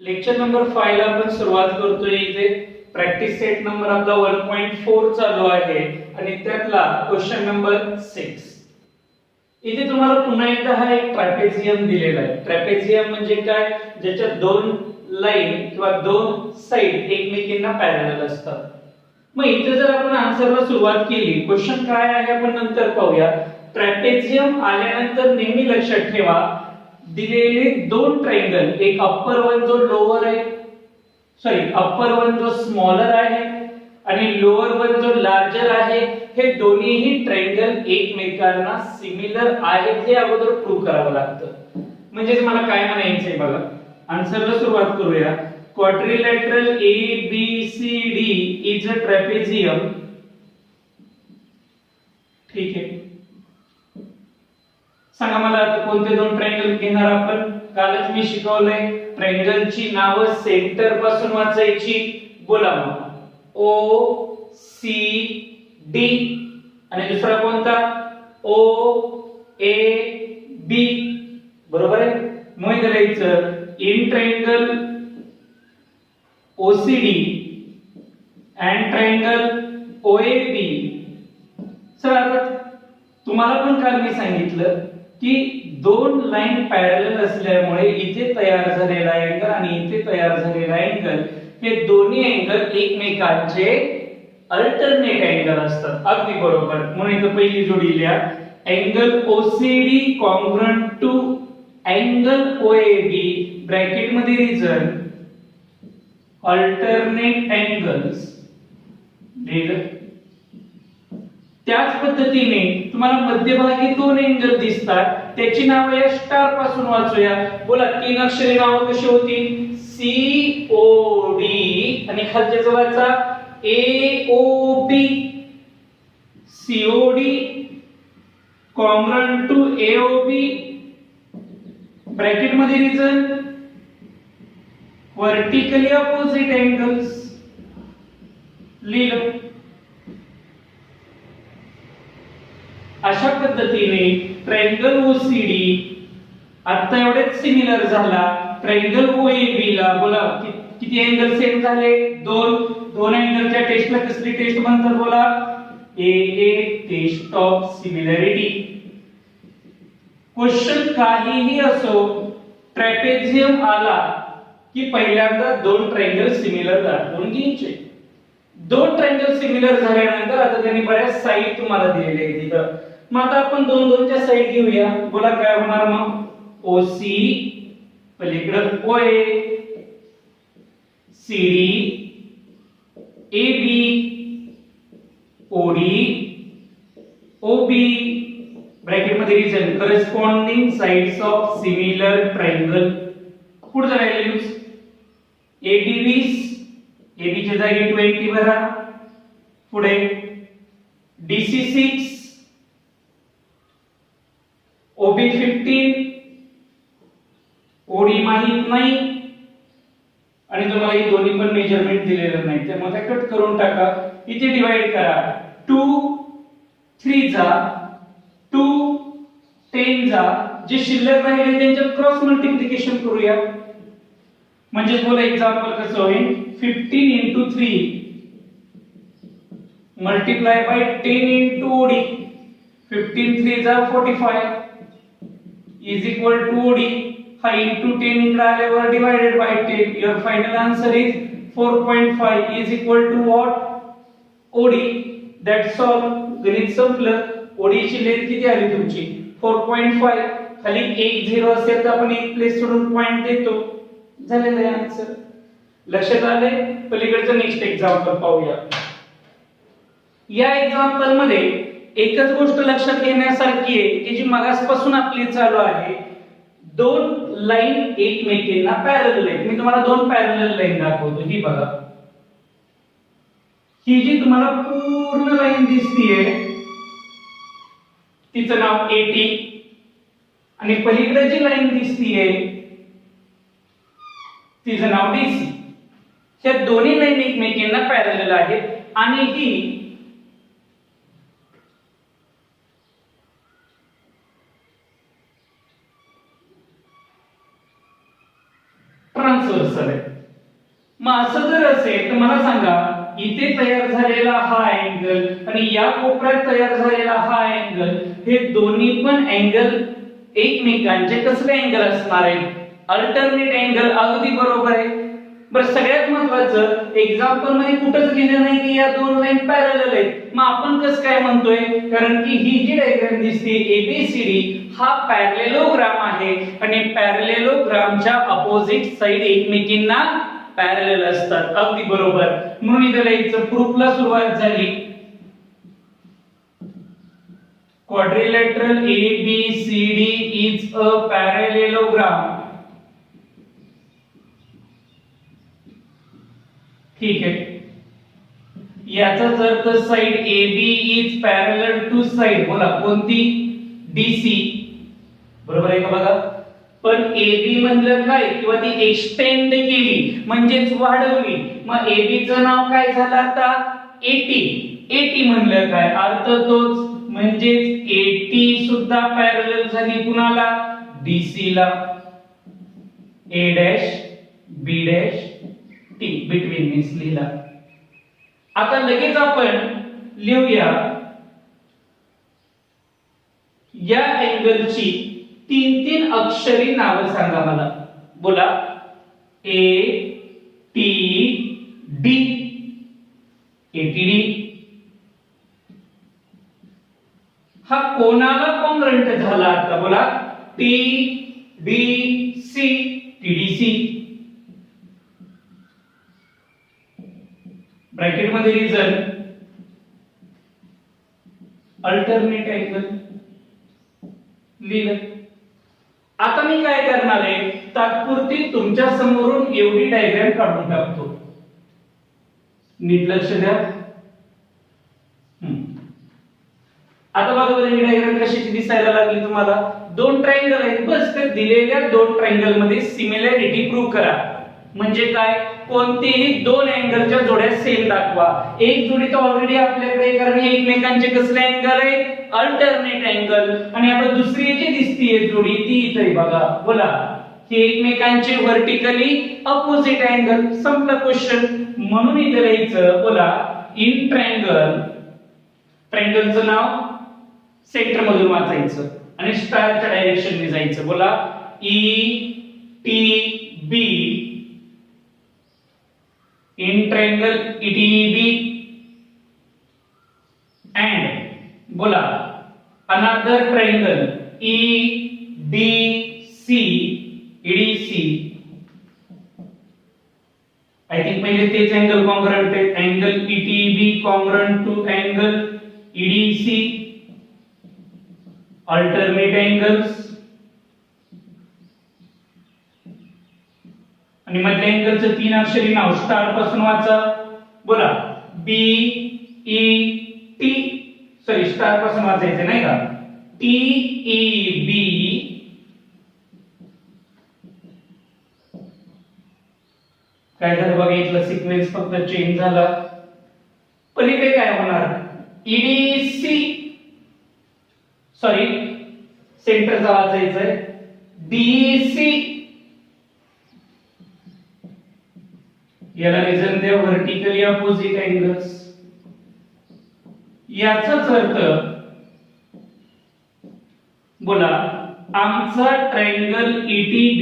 Lecture number 5 ला आपण सुरुवात करतोय. इथे प्रॅक्टिस सेट नंबर आपला 1.4 चालू आहे आणि त्यातला क्वेश्चन नंबर 6. इथे तुम्हाला पुन्हा एकदा हा एक ट्रॅपेझियम दिलेला आहे. ट्रॅपेझियम म्हणजे काय? ज्याच्यात दोन लाईन किंवा दोन साइड एकमेकींना पॅरलल असतात. मग इथे जर आपण आन्सरला सुरुवात केली, क्वेश्चन काय आहे आपण नंतर पाहूया. ट्रॅपेझियम आल्यानंतर नेहमी लक्षात ठेवा दिलेले दोन ट्रायंगल, एक अप्पर वन जो लोअर आहे, अप्पर वन जो स्मॉलर आहे आणि लोअर वन जो लार्जर आहे, हे दोन्हीही ट्रायंगल एकमेकांना सिमिलर आहेत हे अगोदर प्रूव्ह करावं लागतं. म्हणजे मला काय म्हणायचंय बघा, आन्सरला सुरुवात करूया. Quadrilateral ABCD is a trapezium. ठीक आहे, सांगा मला आता कोणते दोन ट्रायंगल घेणार आपण. कालच मी शिकवलंय ट्रायंगलची नावं सेंटर पासून वाचायची. बोला मग. OCD आणि दुसरा कोणता? OAB. बरोबर आहे. मग इथे लिहायचं in triangle OCD and triangle OAB. Sir आता तुम्हाला पण काल मी सांगितलं की दोन लाईन पॅरलल असल्यामुळे इथे तयार झालेला अँगल आणि इथे तयार झालेला अँगल हे दोन्ही अँगल एकमेकांचे अल्टरनेट अँगल असतात. अगदी बरोबर. म्हणून इथे पहिली जोडी लिहा, angle OCD congruent to angle OAB bracket मध्ये रिजन अल्टरनेट अँगल्स. त्याच पद्धतीने तुम्हाला मध्यभागी दोन अँगल दिसतात, त्याची नावे या स्टार पासून वाचूया. बोला, तीन अक्षरी नाव कशी होती? COD आणि खालच्या जवळचा AOB. COD congruent to AOB bracket मध्ये रिजन व्हर्टिकली अपोजिट अँगल्स. लिहिलं. अशा पद्धतीने ट्रायंगल OCD आता एवढेच सिमिलर झाला ट्रायंगल OAB ला. बोला किती अँगल सेम झाले? दोन अँगलच्या टेस्टला कसली टेस्ट म्हणतात? बोला, AA test of similarity. Question काहीही असो, ट्रॅपेझियम आला की पहिल्यांदा दोन ट्रायंगल सिमिलर दाखवून घ्यायचे. दोन ट्रायंगल सिमिलर झाल्यानंतर आता त्यांनी बऱ्याच साइड तुम्हाला दिलेले आहेत तिथं. मग आता आपण दोन दोनच्या साइड घेऊया. बोला काय होणार मग? OC पलीकडे OA, CD, AB, OD, OB bracket मध्ये reason corresponding sides of similar triangle. पुढचा व्हॅल्यूज AB 20, AB च्या जागी 20 भरा. पुढे DC 6, OB 15, OD माहित नाही आणि तुम्हाला ही दोन्ही पण मेजरमेंट दिलेलं नाही, त्यामुळे ते कट करून टाका. इथे डिवाइड करा. 2 3 जा 2 10 जा, जे शिल्लक राहिले त्यांच्यात क्रॉस मल्टिप्लिकेशन करूया. म्हणजे बोला एक्झाम्पल कसं होईल? 15 into 3 multiply by 10 into OD. 15 3 जा 45 is equal to OD. 5 into 10 इकडे आल्यावर divided by 10. Your final answer is 4.5 is equal to what? OD. That's all. गणित संपलं. OD ची लेंथ किती आली तुमची? 4.5. खाली 1 0 असेल तर आपण एक प्लेस सोडून पॉइंट देतो. झालेलं आहे आन्सर. लक्षात आले? पलीकडचं नेक्स्ट एक्झाम्पल पाहूया. या एक्झाम्पल मध्ये एकच गोष्ट लक्षात घेण्यासारखी आहे की जी मगासपासून आपली चालू आहे. दोन लाईन एकमेकींना पॅरलल आहेत. मी तुम्हाला दोन पॅरलल लाईन दाखवतो. ही बघा, ही जी तुम्हाला पूर्ण लाईन दिसतीये तिचं नाव AT आणि पलीकडे जी लाईन दिसतीये तिचं नाव DC. ह्या दोन्ही लाईन एकमेकींना पॅरलल आहेत आणि ही ट्रान्सव्हर्सल आहे. मग असं जर असेल तर मला सांगा इथे तयार झालेला हा अँगल आणि या कोपऱ्यात तयार झालेला हा अँगल हे दोन्ही पण अँगल एकमेकांचे कसले अँगल असणार आहेत? Alternate angle. अगदी बरोबर आहे. बरं सगळ्यात महत्त्वाचं एक्झाम्पल मध्ये कुठंच लिहिलं नाही की या दोन लाईन पॅरलल आहेत. मग आपण कसं काय म्हणतोय? कारण की ही जी डायग्राम दिसते एबीसीडी हा पॅरलेलोग्राम आहे आणि पॅरलेलोग्रामच्या अपोजिट साइड एकमेकींना पॅरलल असतात. अगदी बरोबर. म्हणून इथे लिहायचं प्रूफला सुरुवात झाली. Quadrilateral ABCD is a parallelogram. ठीक आहे. याचाच अर्थ side AB is parallel to side बोला कोणती? DC. बरोबर आहे का बघा? पण AB म्हणलं काय किंवा ती एक्सटेंड केली म्हणजेच वाढवली. मग AB चं नाव काय झालं आता? AT. AT म्हणलं काय अर्थ तोच म्हणजेच AT सुद्धा पॅरलल झाली कुणाला? DC ला. A dash B dash T between means लिहिला. आता लगेच आपण लिहूया या अँगलची तीन तीन अक्षरी नावं सांगा मला. बोला. A T D. ATD हा कोणाला कॉन्ग्रंट झाला आता? बोला. TDC. TDC ब्रॅकेट मध्ये रिजन अल्टरनेट अँगल लिहिलं. आता मी काय करणार आहे तात्पुरती तुमच्या समोरून एवढी डायग्राम काढून टाकतो. नीट लक्ष द्या. आता बघा बरं ही डायग्राम कशाची दिसायला लागली तुम्हाला? दोन ट्रायंगल आहेत बस त्या दिलेल्या दोन ट्रायंगल मध्ये सिमिलॅरिटी प्रूव्ह करा. म्हणजे काय? कोणतेही दोन अँगलच्या जोड्या सेम दाखवा. एक जोडी तर ऑलरेडी आपल्याकडे कारण हे एकमेकांचे कसले अँगल आहे? Alternate angle. आणि आता दुसरी जी दिसतीये जोडी ती इथे बघा. बोला. हे एकमेकांचे व्हर्टिकली अपोजिट अँगल. संपला क्वेश्चन. म्हणून इथे लिहायचं बोला इन ट्रायंगल. ट्रायंगलचं नाव सेंटर मधून वाचायचं आणि स्टारच्या डायरेक्शनने जायचं. बोला ETB in triangle ETB and बोला another triangle EDC. I think पहिले तेच अँगल कॉन्ग्रंट आहे. Angle ETB congruent to angle EDC. Alternate angles आणि मधल्या अँगलचं तीन अक्षरी नाव स्टार पासून वाचा. बोला BET. सॉरी स्टार पासून वाचायचं नाही का? TEB काय झालं बघा इथला सिक्वेन्स फक्त चेंज झाला. पलीकडे काय होणार? EDC. सॉरी सेंटरचा वाचायचंय DC. याला रिजन द्या व्हर्टिकली अपोजिट अँगल्स. याचाच अर्थ बोला आमचा ट्रायंगल ETB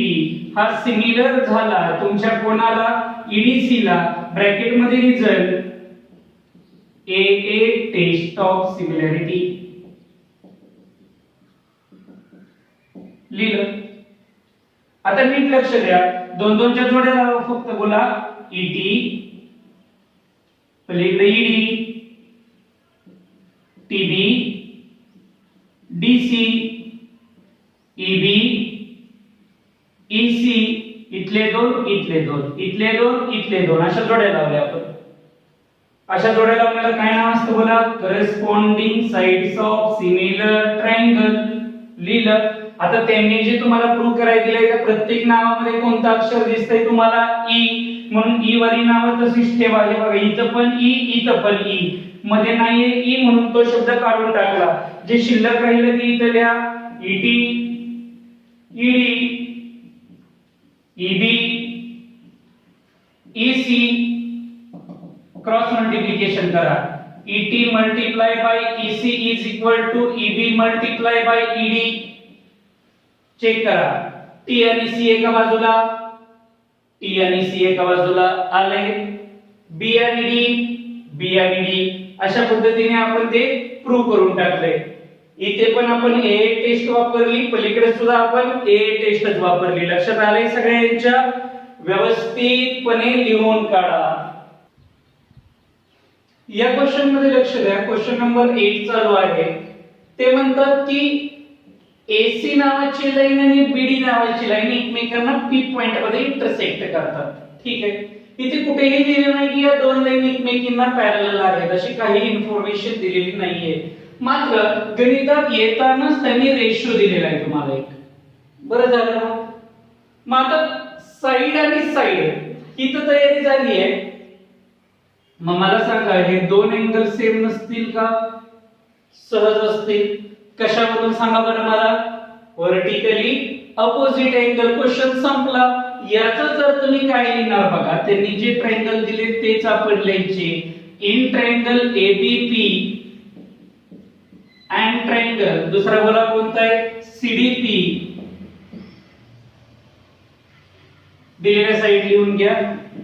हा सिमिलर झाला तुमच्या कोणाला? EDC ला. ब्रॅकेट मध्ये reason AA test of similarity लिहिलं. आता नीट लक्ष द्या. दोन दोनच्या जोड्या लावा फक्त. बोला ET पलीकडे ED TB DC EB EC. इथले दोन इथले दोन इथले दोन इथले दोन अशा जोड्या लावल्या आपण. अशा जोड्या लावण्याला काय नाव असतं? बोला corresponding sides of similar triangle लिहिलं. आता त्यांनी जे तुम्हाला प्रूव्ह करायला दिलंय त्या प्रत्येक नावामध्ये कोणतं अक्षर दिसतंय तुम्हाला? E. म्हणून E वाली नावं तशीच ठेवा. हे बघा इथं पण E इथं पण E. मध्ये नाहीये E म्हणून तो शब्द काढून टाकला. जे शिल्लक राहिलं ते इथं लिहा. ET ED EB EC cross multiplication करा, ET multiply by EC is equal to EB multiply by ED. Check करा, T आणि C एका बाजूला, T आणि C एका बाजूला आले, B आणि D, B आणि D अशा पद्धतीने आपण ते प्रूव्ह करून टाकले. इथे पण आपण A टेस्ट वापरली, पलीकडे सुद्धा आपण A टेस्टच वापरली. लक्षात आले सगळ्यांच्या? व्यवस्थितपणे लिहून काढा. या क्वेश्चन मध्ये लक्ष द्या, क्वेश्चन नंबर 8 चालू आहे. ते म्हणतात की AC नावाची लाईन आणि BD नावाची लाईन एकमेकांना P पॉइंट मध्ये इंटरसेक्ट करतात. ठीक आहे, इथे कुठेही दिले नाही की या दोन लाईन एकमेकांना पॅरलल आहेत, अशी काही इन्फॉर्मेशन दिलेली नाहीये. मात्र गणितात येतानाच त्यांनी रेशो दिलेला आहे तुम्हाला एक. बरं झालं ना? मग आता साइड आणि साइड इथं तयारी झाली आहे. मग मला सांगा, हे दोन अँगल सेम नसतील का? सहज असतील. कशावरून सांगा बरं मला? Vertically opposite angle. क्वेश्चन संपला. याचाच अर्थ मी काय लिहिणार बघा, त्यांनी जे ट्रायंगल दिले तेच आपण लिहायचे. In triangle ABP and triangle, दुसरा बोला कोणता आहे? CDP. दिलेल्या साइड लिहून घ्या.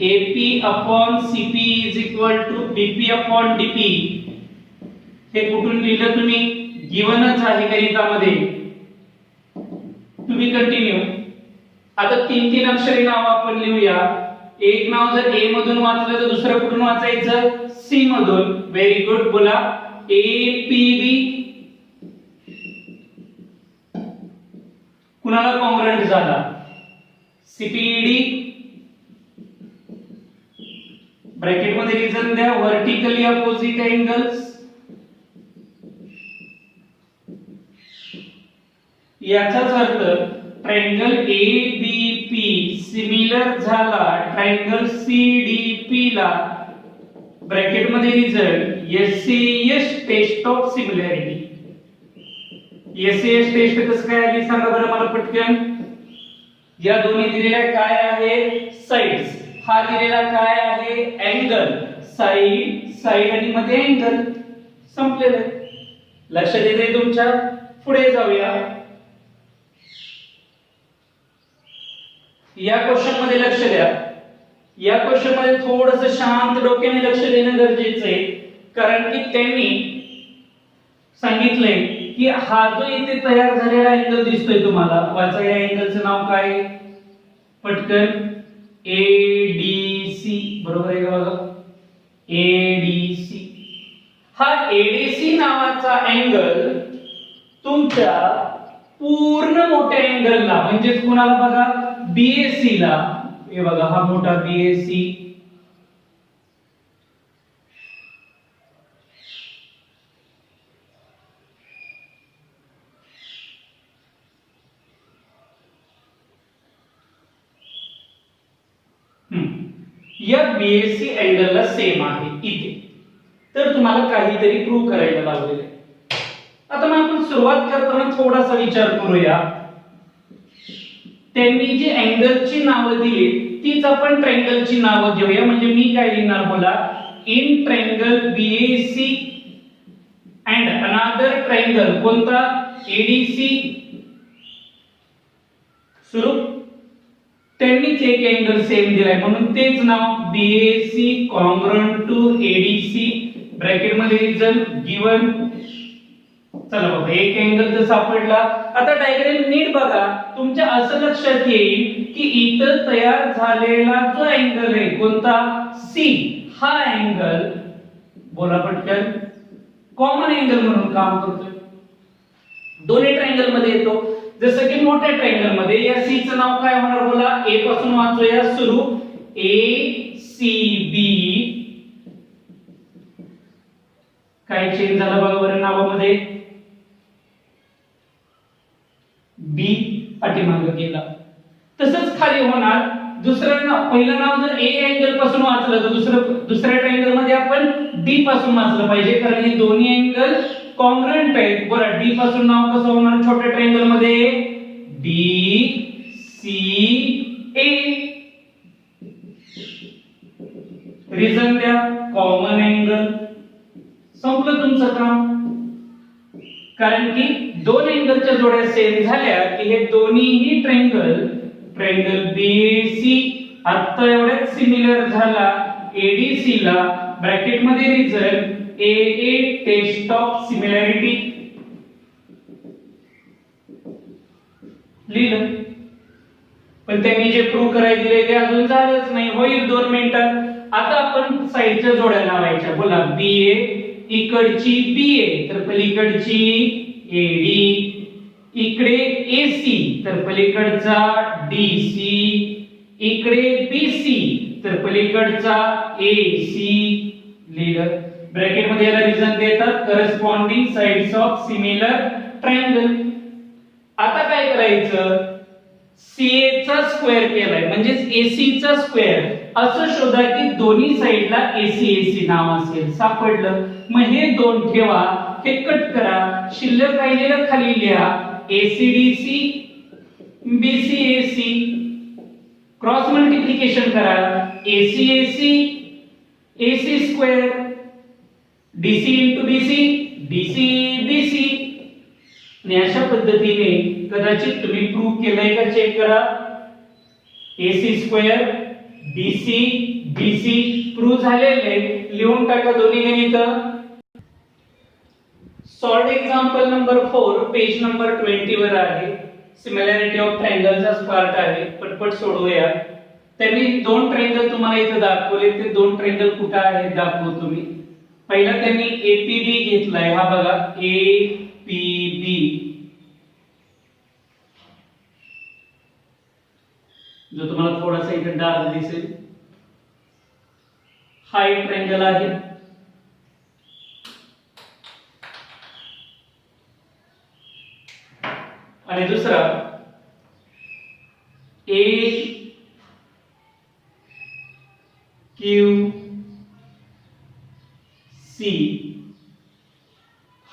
AP upon CP is equal to BP upon DP. हे कुठून लिहिलं तुम्ही? गिव्हनच आहे गणितामध्ये. तुम्ही कंटिन्यू. आता तीन तीन अक्षरी नाव आपण लिहूया. एक नाव जर A मधून वाचलं तर दुसरं कुठून वाचायचं? C मधून. Very good. बोला APB. कुणाला कॉन्ग्रंट झाला? CPED. ब्रॅकेट मध्ये रिझन द्या. Vertically opposite angles. याचाच अर्थ ट्रायंगल ABP सिमिलर झाला ट्रायंगल CDP ला. ब्रॅकेट मध्ये result SCS test of similarity. SCS test कसं काय आली सांगा बरं मला पटकन. या दोन्ही दिलेल्या काय आहे? साइड्स. हा दिलेला काय आहे? अँगल. साइड साइड आणि मध्ये अँगल. संपलेलं. लक्षात येते तुमच्या? पुढे जाऊया. या क्वेश्चन मध्ये लक्ष द्या. या क्वेश्चन मध्ये थोडंसं शांत डोक्याने लक्ष देणं गरजेचं आहे, कारण की त्यांनी सांगितलंय की हा जो इथे तयार झालेला अँगल दिसतोय तुम्हाला, वाचा या अँगलचं नाव काय? पटकन. ADC. बरोबर आहे का बघा? ADC. हा ADC नावाचा अँगल तुमच्या पूर्ण मोठ्या अँगलला म्हणजेच कुणाला बघा? BAC ला. हे बघा हा मोठा BAC. या BAC अँगलला सेम आहे इथे. तर तुम्हाला काहीतरी प्रूव्ह करायला लावलेलं आहे. आता मग आपण सुरुवात करताना थोडासा विचार करूया. त्यांनी जी अँगलची नावं दिली तीच आपण ट्रायंगलची नावं घेऊया. म्हणजे मी काय लिहिणार बोला? In triangle BAC and another triangle. कोणता? ADC. सुरू. त्यांनीच एक अँगल सेम दिलाय म्हणून तेच नाव BAC congruent to ADC. Bracket मध्ये रिझन गिवन. चला बाबा, एक अँगल तर सापडला. आता डायग्राम नीट बघा. तुमच्या असं लक्षात येईल की इथं तयार झालेला जो अँगल आहे कोणता? C. हा अँगल बोला पटकन कॉमन अँगल म्हणून काम करतोय. दोन्ही ट्रायंगल मध्ये येतो. जसं की मोठ्या ट्रायंगल मध्ये या C चं नाव काय होणार बोला? A पासून वाचूया. सुरू. ACB. काय चेंज झालं बघा बरं नावामध्ये? B पाठीमागे गेला. तसंच खाली होणार. दुसरं नाव, पहिलं नाव जर A अँगल पासून वाचलं तर दुसऱ्या ट्रायंगल मध्ये आपण D पासून वाचलं पाहिजे, कारण हे दोन्ही अँगल कॉन्ग्रुएंट आहेत. बरं, D पासून नाव कसं होणार छोट्या ट्रायंगल मध्ये? DCA. रिझन द्या, कॉमन अँगल. संपलं तुमचं काम. कारण की दोन अँगलच्या जोड्या सेम झाल्या की हे दोन्हीही ट्रायंगल BAC आता एवढ्यात सिमिलर झाला ADC ला. ब्रॅकेट मध्ये reason AA test of similarity लिहिलं. पण त्यांनी जे प्रूव्ह करायचे दिले ते अजून झालंच नाही. होईल 2 मिनिटात. आता आपण साइडच्या जोड्या लावायच्या. बोला BA इकडची BA तर पलीकडची AD, इकडे AC तर पलीकडचा DC, इकडे BC तर पलीकडचा AC लिहिलं. ब्रॅकेट मध्ये याला रिझन देतात corresponding sides of similar triangle. आता काय करायचं, CA चा स्क्वेअर केलाय म्हणजेच AC चा स्क्वेअर. असं शोधा की दोन्ही साइडला AC नाव असेल. सापडलं. मग हे दोन ठेवा, हे कट करा, शिल्लक राहिलेलं खाली लिहा. ACDC BCAC क्रॉस मल्टिप्लिकेशन करा. ACAC AC square, DC into BC DCBC. आणि अशा पद्धतीने कदाचित तुम्ही प्रूव्ह केलंय का चेक करा. AC square BC BC prove झालेले. लिहून टाका दोन्ही गणित. Solve example number 4 page number 20 वर आहे. सिमिलॅरिटी ऑफ ट्रायंगलचा पार्ट आहे. पटपट सोडवूया. त्यांनी दोन ट्रायंगल तुम्हाला इथे दाखवले. ते दोन ट्रायंगल कुठे आहेत दाखवतो मी. पहिला त्यांनी APB घेतलाय. हा बघा APB जो तुम्हाला थोडासा इथे डार्क दिसेल. हा एक ट्रायंगल आहे. आणि दुसरा AQC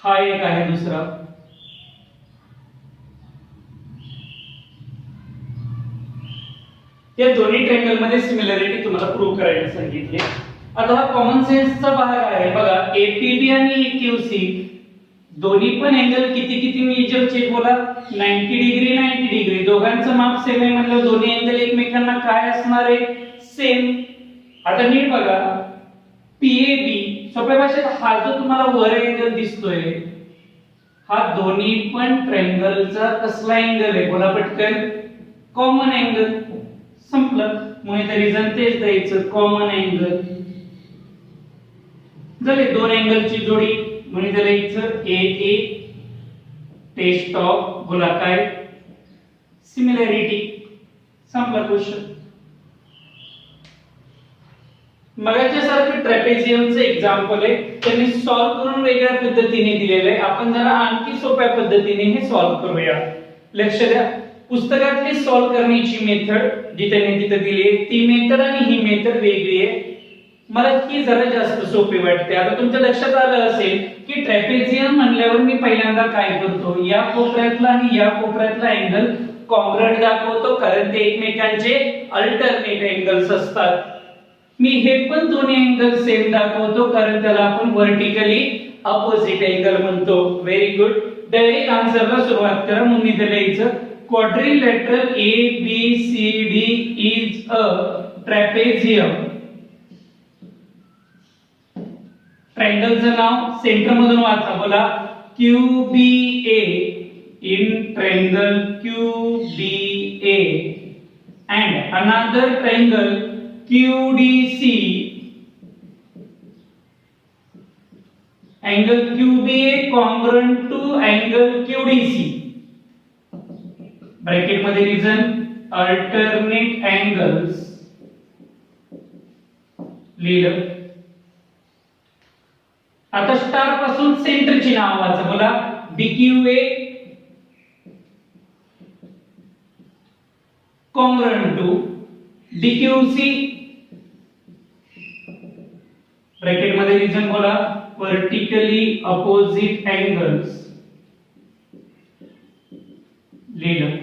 हा एक आहे दुसरा. या दोन्ही ट्रायंगल मध्ये सिमिलॅरिटी तुम्हाला प्रूव्ह करायला सांगितले. आता हा कॉमन सेन्सचा भाग आहे. बघा APB आणि AQC दोन्ही पण अँगल किती किती मेजर चेक बोला. 90 डिग्री 90 डिग्री. दोघांचं माप सेम आहे म्हणजे दोन्ही अँगल एकमेकांना काय असणार आहे, सेम. आता नीट बघा PAB सोप्या भाषेत हा जो तुम्हाला वर अँगल दिसतोय हा दोन्ही पण ट्रायंगलचा कसला अँगल आहे बोला पटकन, कॉमन अँगल. संपलं. मग इथे रिझन तेच द्यायचं कॉमन अँगल. झाले दोन अँगलची जोडी म्हणजे त्याला इथं AA टेस्ट ऑफ बोला काय सिमिलॅरिटी. संपला क्वेश्चन. मगाच्या सारखं ट्रॅपेझियमचं एक्झाम्पल आहे. त्यांनी सॉल्व्ह करून वेगळ्या पद्धतीने दिलेलं आहे. आपण जरा आणखी सोप्या पद्धतीने हे सॉल्व्ह करूया. लक्ष द्या. पुस्तकातली सॉल्व्ह करण्याची मेथड जी त्यांनी तिथे दिली आहे ती मेथड आणि ही मेथड वेगळी आहे. मला ही जरा जास्त सोपी वाटते. आता तुमच्या लक्षात आलं असेल की ट्रॅपेझियम म्हणल्यावर मी पहिल्यांदा काय करतो, या कोपऱ्यातला आणि या कोपऱ्यातला अँगल कॉन्ग्रुएंट दाखवतो कारण ते एकमेकांचे अल्टरनेट अँगल्स असतात. मी हे पण दोन्ही अँगल सेम दाखवतो कारण त्याला आपण व्हर्टिकली अपोजिट अँगल म्हणतो. Very good. डायरेक्ट आन्सरला सुरुवात करा. मग मी त्याला लिहायचं quadrilateral ABCD is a trapezium. ट्रायंगलचं नाव सेंटर मधून वाचा बोला QBA in triangle QBA and another triangle QDC. Angle QBA congruent to angle QDC. Bracket मध्ये रिझन अल्टरनेट अँगल्स लिहिलं. आता स्टार पासून सेंटरची नाव वाचा बोला BQA congruent to DQC. Bracket मध्ये रिझन बोला व्हर्टिकली अपोजिट अँगल्स लिहिलं.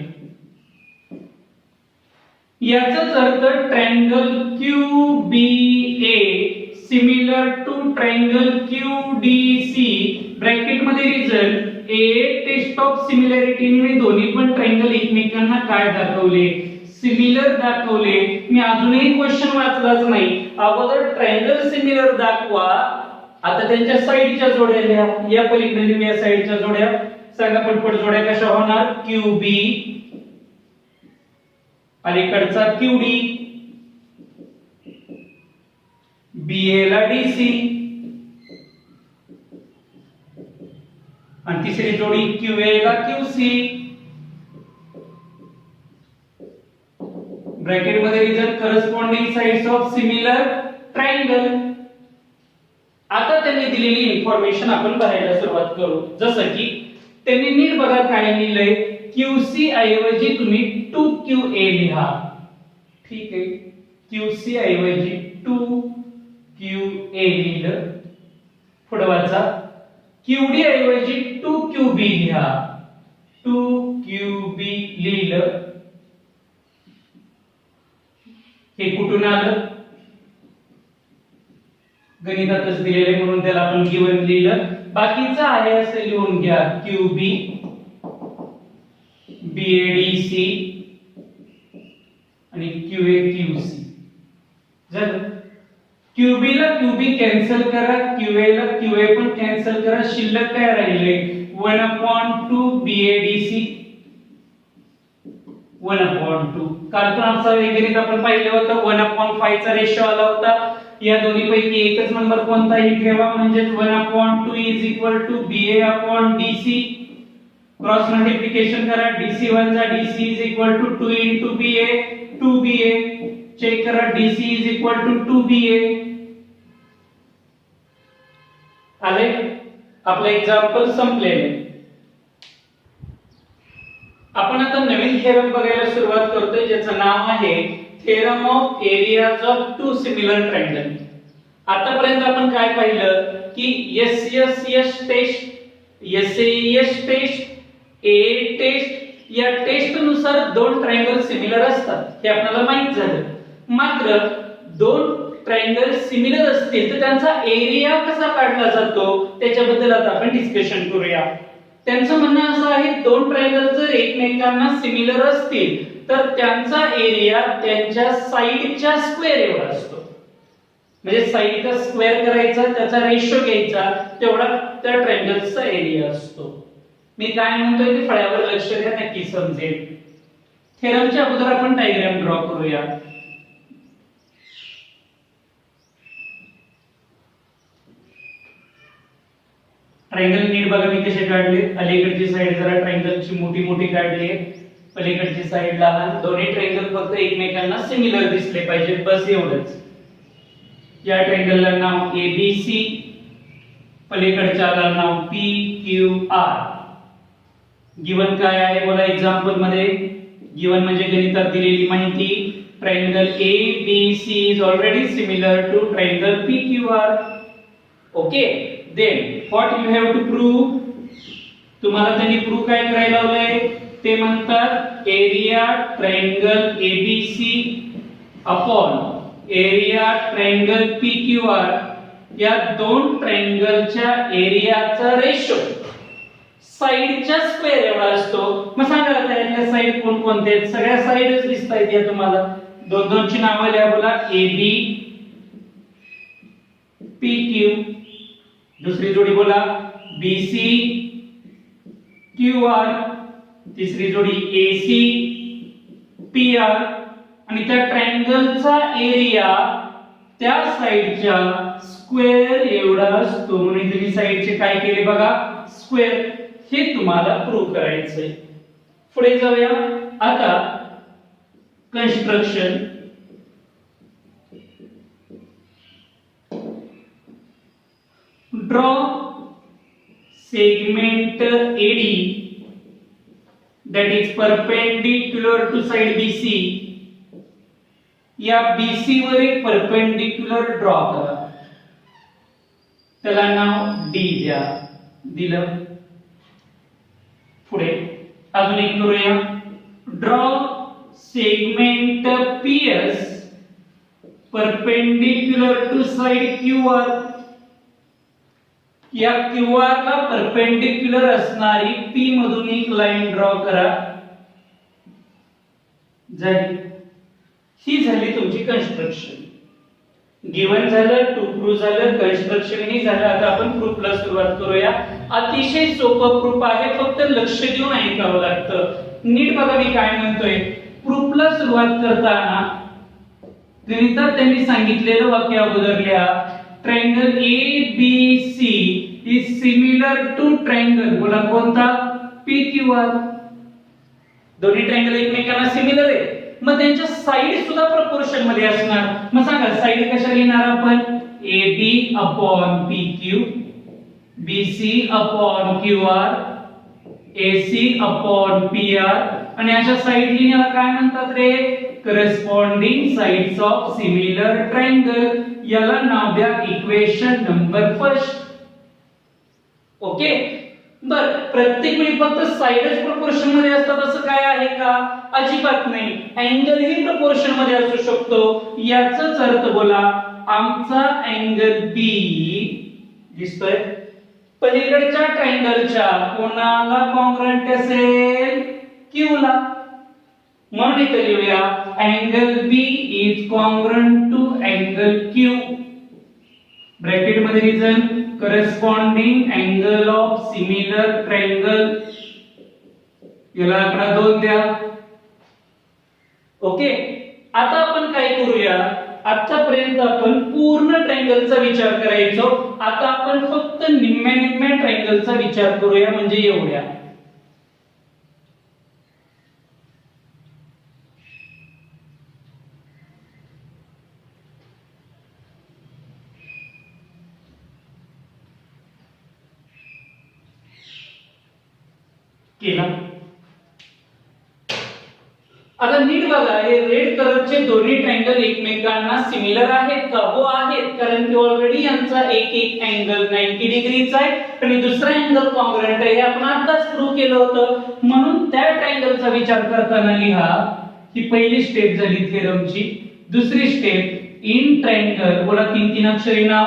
याचाच अर्थ triangle QBA similar to triangle QDC bracket मध्ये result A test of similarity ने दोन्ही पण ट्रायंगल एकमेकांना काय दाखवले सिमिलर दाखवले. मी अजूनही क्वेश्चन वाचलाच नाही. अगोदर ट्रायंगल सिमिलर दाखवा, आता त्यांच्या साइडच्या जोड्या लिहा. या पलीकडे या साइडच्या जोड्या सांगा पटपट. जोड्या कशा होणार QB अलीकडचा QD BA ला DC आणि तिसरी जोडी QA ला QC. ब्रॅकेट मध्ये reason corresponding sides of similar triangle. आता त्यांनी दिलेली इन्फॉर्मेशन आपण पाहायला सुरुवात करू. जसं की त्यांनी नीट बघा काय लिहिलंय. QC ऐवजी तुम्ही 2QA लिहा. ठीक आहे, QC ऐवजी 2QA लिहिलं. पुढे वाचा. QD ऐवजी 2QB लिहा. 2QB लिहिलं. हे कुठून आलं गणितातच दिलेले म्हणून त्याला आपण गिवन लिहिलं. बाकीचं आहे असं लिहून घ्या. QB BADC आणि QA QC. जर QB ला QB कॅन्सल करा, QA ला QA पण कॅन्सल करा. शिल्लक काय राहिले 1/2 BADC 1/2. कार्टूनचा गणित आपण पाहिलं होतं 1/5 चा रेशो आला होता. या दोन्ही पैकी एकच नंबर कोणताही ठेवा म्हणजे 1/2 is equal to BA/DC. Cross multiplication करा. DC1 चा DC is equal to 2 into BA 2BA. Check करा DC is equal to 2BA. आले. आपलं एक्झाम्पल संपलेले. आपण आता नवीन थेरम बघायला सुरुवात करतोय ज्याचं नाव आहे theorem of areas of two similar triangle. आतापर्यंत आपण काय पाहिलं की SSS test, SAS test, A test या टेस्ट नुसार दोन ट्रायंगल सिमिलर असतात हे आपल्याला माहित झालं. मात्र दोन ट्रायंगल सिमिलर असतील तर त्यांचा एरिया कसा काढला जातो त्याच्याबद्दल आता आपण डिस्कशन करूया. त्यांचं म्हणणं असं आहे दोन ट्रायंगल जर एकमेकांना सिमिलर असतील तर त्यांचा एरिया त्यांच्या साइडच्या स्क्वेअर एवढा असतो. म्हणजे साइडचा स्क्वेअर करायचा, त्याचा रेशो घ्यायचा, तेवढा त्या ट्रायंगलचा एरिया असतो. मी काय म्हणतोय ते फळ्यावर लक्ष द्या, नक्की समजेल. थेरमच्या अगोदर आपण डायग्राम ड्रॉ करूया. ट्रायंगल नीट बघा मी कसे काढले. अलीकडची साइड जरा ट्रायंगलची मोठी मोठी काढली आहे, पलीकडची साइड लहान. दोन्ही ट्रायंगल फक्त एकमेकांना सिमिलर दिसले पाहिजे, बस एवढंच. या ट्रायंगलला नाव ABC, पलीकडच्याला नाव PQR. गिवन काय आहे बोला एक्झाम्पल मध्ये. गिवन म्हणजे गणितात दिलेली माहिती. Triangle ABC is already similar to triangle PQR. Okay, then what you have to prove? तुम्हाला त्यांनी प्रूव्ह काय करायला लावलंय ते म्हणतात area triangle ABC upon area triangle PQR या दोन ट्रायंगलच्या एरियाचा रेशो साइडच्या स्क्वेअर एवढा असतो. मग सांगा आता यातल्या साइड कोण कोणते आहेत. सगळ्या साइडच दिसतायत या तुम्हाला. दोन दोनची नावं लिहा बोला. AB PQ. दुसरी जोडी बोला BC QR. तिसरी जोडी AC PR. आणि त्या ट्रायंगलचा एरिया त्या साइडच्या स्क्वेअर एवढा असतो. म्हणून तुम्ही साइडचे काय केले बघा स्क्वेअर. हे तुम्हाला प्रूव्ह करायचंय. पुढे जाऊया. आता construction. Draw segment AD that is perpendicular to side BC. या BC वर एक परपेंडिक्युलर ड्रॉ करा. त्याला नाव D द्या. दिलं. पुढे अजून एक करूया. Draw segment PS perpendicular to side QR, या QR ला परपेंडिक्युलर असणारी P मधून एक लाईन ड्रॉ करा. झाली. ही झाली तुमची कन्स्ट्रक्शन. गिवन झालं, टू प्रूव्ह झालं, कन्स्ट्रक्शन ही झालं. आता आपण प्रूफला सुरुवात करूया. अतिशय सोपं प्रूफ आहे, फक्त लक्ष देऊन ऐकावं लागतं. नीट बघा मी काय म्हणतोय. प्रूफला सुरुवात करताना गणितात त्यांनी सांगितलेलं वाक्य अगोदर लिहा. Triangle ABC is similar to triangle, बोला कोणता? PQR. दोन्ही ट्रायंगल एकमेकांना सिमिलर आहे, मग त्यांच्या साइड सुद्धा प्रपोर्शन मध्ये असणार. मग सांगा साइड कशा लिहिणार आपण? AB upon PQ, BC upon QR, AC upon PR. आणि अशा साइड लिहिण्याला काय म्हणतात रे? Corresponding sides of similar triangle. याला नाव द्या इक्वेशन नंबर फर्स्ट. ओके. बर, प्रत्येक वेळी फक्त साइडच प्रपोर्शन मध्ये असतात असं काय आहे का? अजिबात नाही. अँगल ही प्रपोर्शन मध्ये असू शकतो. याचाच अर्थ बोला, आमचा अँगल B दिसतोय पलीकडच्या ट्रायंगलच्या कोणाला कॉन्ग्रंट असेल? Q ला. म्हणून इथे लिहूया angle B is congruent to angle Q. Bracket मध्ये reason corresponding angle of similar triangle. याला आकडा 2 द्या. ओके. आता आपण काय करूया? आतापर्यंत आपण पूर्ण ट्रायंगलचा विचार करायचो. आता आपण फक्त निम्म्या ट्रायंगलचा विचार करूया, म्हणजे एवढ्या. केला. आता नीट बघा, हे रेड कलरचे दोन्ही ट्रायंगल एकमेकांना सिमिलर आहेत का? हो आहेत, कारण की ऑलरेडी यांचा एक अँगल 90 डिग्रीचा आहे आणि दुसरा अँगल कॉन्ग्रंट आहे. हे आपण आताच प्रूव्ह केलं होतं. म्हणून त्या ट्रायंगलचा विचार करताना लिहा. ही पहिली स्टेप झाली थेरमची. दुसरी स्टेप, इन ट्रायंगल, बोला 3 अक्षरी नाव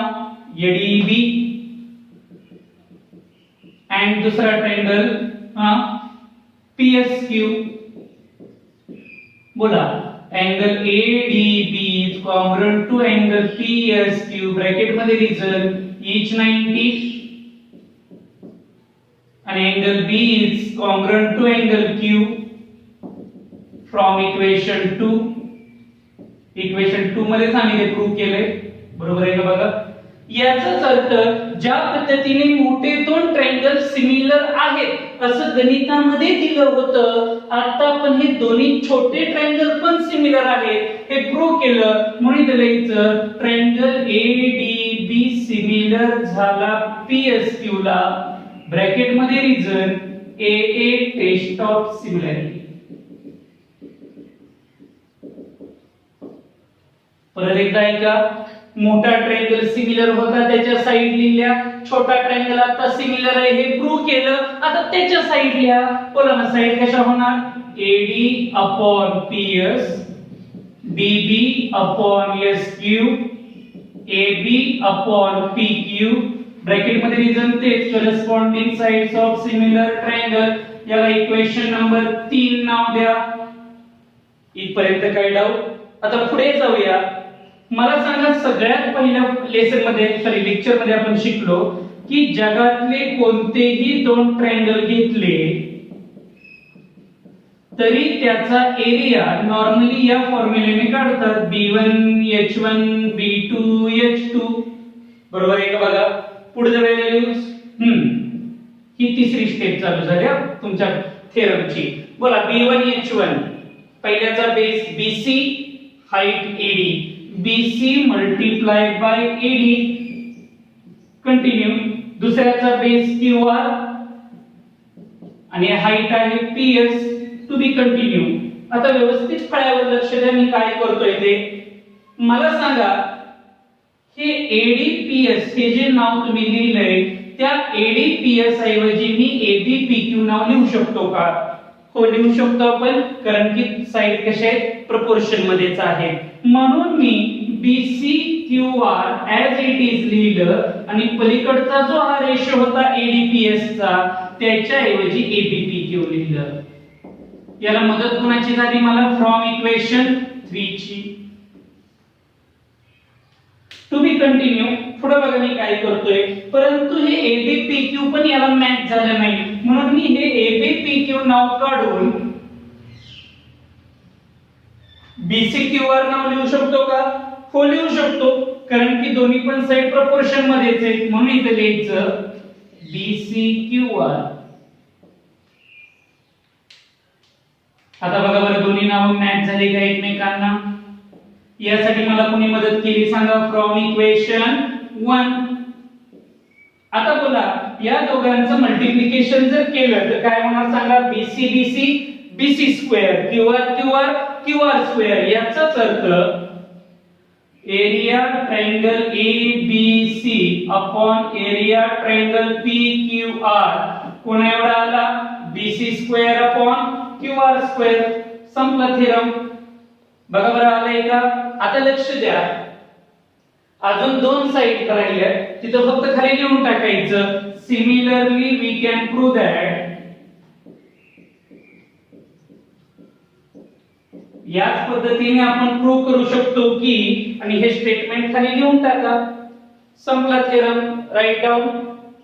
ADB. अँड दुसरा ट्रायंगल PSQ. बोला angle ADB is congruent to angle PSQ. Bracket मध्ये रिजन each 90 आणि angle B is congruent to angle Q from equation 2. Equation 2 मध्ये सांगितले, प्रूव्ह केले. बरोबर आहे का? बघा, याचाच अर्थ ज्या पद्धतीने मोठे दोन ट्रायंगल सिमिलर आहेत असं गणितामध्ये दिलं होतं, आता आपण हे दोन्ही छोटे ट्रायंगल पण सिमिलर आहेत हे प्रूव्ह केलं. म्हणून इथे लिहायचं ट्रायंगल ADB सिमिलर झाला PSQ ला. ब्रॅकेट मध्ये reason AA test of similarity. परत एकदा ऐका. मोठा ट्रायंगल सिमिलर होता, त्याच्या साइड लिहिल्या. छोटा ट्रायंगल आता सिमिलर आहे हे प्रूव्ह केलं. आता त्याच्या साइड लिहा. बोला ना, साइड कशा होणार? AD upon PS, BB upon SQ, AB upon PQ. Bracket मध्ये रिजन तेच, corresponding sides of similar triangle. याला इक्वेशन नंबर 3 नाव द्या. इथपर्यंत काय डाऊट? आता पुढे जाऊया. मला सांगा, सगळ्यात पहिल्या लेसन मध्ये, सॉरी लेक्चर मध्ये आपण शिकलो की जगातले कोणतेही दोन ट्रायंगल घेतले तरी त्याचा एरिया नॉर्मली या फॉर्म्युलेने काढतात, B1H1 B2H2. बरोबर आहे का? बघा पुढे व्हॅल्यूज. ही तिसरी स्टेप चालू झाली तुमच्या थेरमची. बोला B1H1, पहिल्याचा base BC, height AD. BC multiplied by AD. Continue. दुसऱ्याचा बेस QR आणि हाईट आहे PS. To be continue. आता व्यवस्थित फळ्यावर लक्ष द्या मी काय करतोय ते. मला सांगा, हे ADPS हे जे नाव तुम्ही लिहिलंय त्या ADPS ऐवजी मी ABPQ नाव लिहू शकतो का? हो, लिहू शकतो आपण, कारण की साइड कशा आहेत? प्रपोर्शन मध्येच आहे. म्हणून मी BC QR as it is लिहिलं आणि पलीकडचा जो हा रेशो होता ADPS चा त्याच्या ऐवजी ABPQ लिहिलं. याला मदत कोणाची झाली मला फ्रॉम इक्वेशन 3 ची. To be continue. पुढे बघा मी काय करतोय, परंतु हे ABPQ पण याला मॅच झालं नाही म्हणून मी हे ABPQ नाव काढून BCQR नाव लिहू शकतो का? हो लिहू शकतो, कारण की दोन्ही पण साइड प्रपोर्शन मध्येच आहेत म्हणून इथे लिहायचं BCQR. आता बघा बरं दोन्ही नाव मॅच झाले का एकमेकांना? यासाठी मला कोणी मदत केली सांगा? From equation 1. आता बोला या दोघांचं मल्टिप्लिकेशन जर केलं तर काय होणार सांगा? BC BC BC square QR QR QR square. याचाच अर्थ area triangle ABC upon area triangle PQR कोणा एवढा आला? BC square upon QR square. संपला थेरम. बघा बरं आलंय का? आता लक्ष द्या, अजून दोन साइड राहिल्या तिथं फक्त खाली लिहून टाकायचं. Similarly we can prove that याच पद्धतीने आपण प्रूव्ह करू शकतो की, आणि हे स्टेटमेंट खाली लिहून टाका. संपला थेरम. Right down.